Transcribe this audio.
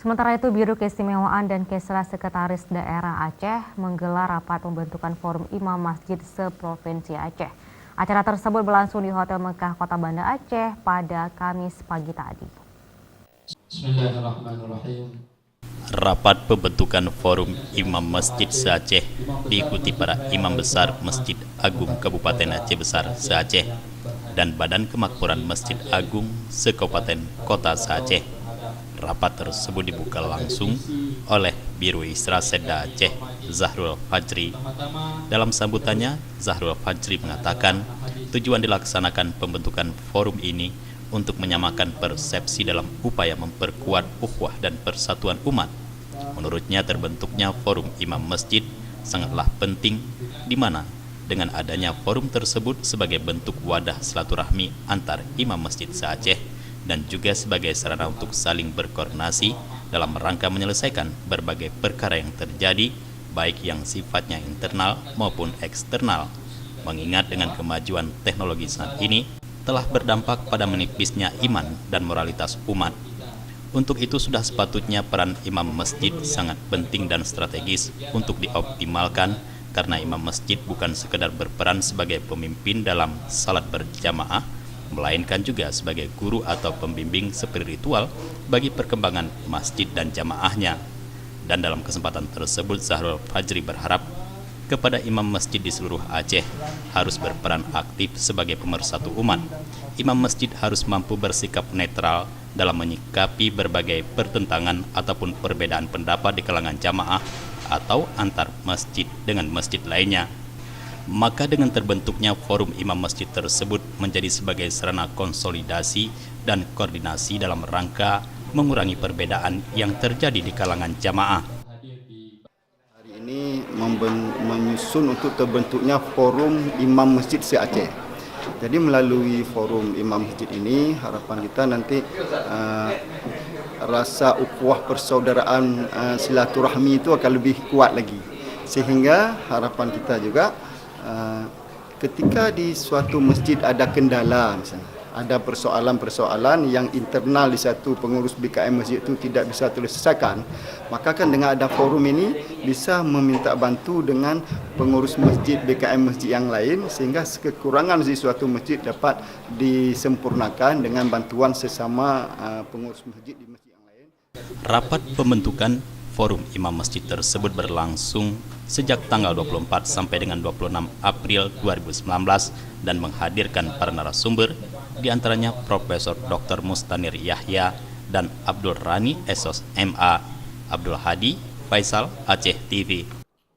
Sementara itu, Biro Keistimewaan dan Kesra Sekretaris Daerah Aceh menggelar rapat pembentukan Forum Imam Masjid se-Provinsi Aceh. Acara tersebut berlangsung di Hotel Mekah, Kota Banda Aceh pada Kamis pagi tadi. Bismillahirrahmanirrahim. Rapat pembentukan Forum Imam Masjid se-Aceh diikuti para imam besar Masjid Agung Kabupaten Aceh Besar se-Aceh dan Badan Kemakmuran Masjid Agung se-Kabupaten Kota se-Aceh. Rapat tersebut dibuka langsung oleh Biro Isra Sedda Aceh, Zahrul Fajri. Dalam sambutannya, Zahrul Fajri mengatakan tujuan dilaksanakan pembentukan forum ini untuk menyamakan persepsi dalam upaya memperkuat ukhuwah dan persatuan umat. Menurutnya, terbentuknya Forum Imam Masjid sangatlah penting, di mana dengan adanya forum tersebut sebagai bentuk wadah silaturahmi antar imam masjid se-Aceh dan juga sebagai sarana untuk saling berkoordinasi dalam rangka menyelesaikan berbagai perkara yang terjadi, baik yang sifatnya internal maupun eksternal. Mengingat dengan kemajuan teknologi saat ini telah berdampak pada menipisnya iman dan moralitas umat. Untuk itu sudah sepatutnya peran imam masjid sangat penting dan strategis untuk dioptimalkan, karena imam masjid bukan sekedar berperan sebagai pemimpin dalam salat berjamaah, melainkan juga sebagai guru atau pembimbing spiritual bagi perkembangan masjid dan jamaahnya. Dan dalam kesempatan tersebut, Zahrul Fajri berharap kepada imam masjid di seluruh Aceh harus berperan aktif sebagai pemersatu umat. Imam masjid harus mampu bersikap netral dalam menyikapi berbagai pertentangan ataupun perbedaan pendapat di kalangan jamaah atau antar masjid dengan masjid lainnya. Maka dengan terbentuknya forum imam masjid tersebut menjadi sebagai sarana konsolidasi dan koordinasi dalam rangka mengurangi perbedaan yang terjadi di kalangan jamaah. Hari ini menyusun untuk terbentuknya Forum Imam Masjid se-Aceh. Jadi melalui Forum Imam Masjid ini harapan kita nanti rasa ukhuwah persaudaraan silaturahmi itu akan lebih kuat lagi. Sehingga harapan kita juga ketika di suatu masjid ada kendala, misalnya ada persoalan-persoalan yang internal di satu pengurus BKM masjid itu tidak bisa terselesaikan, maka kan dengan ada forum ini bisa meminta bantu dengan pengurus masjid BKM masjid yang lain, sehingga kekurangan di suatu masjid dapat disempurnakan dengan bantuan sesama pengurus masjid di masjid yang lain. Rapat pembentukan Forum Imam Masjid tersebut berlangsung sejak tanggal 24 sampai dengan 26 April 2019 dan menghadirkan para narasumber, di antaranya Profesor Dr. Mustanir Yahya dan Abdul Rani SOS MA. Abdul Hadi, Faisal, Aceh TV.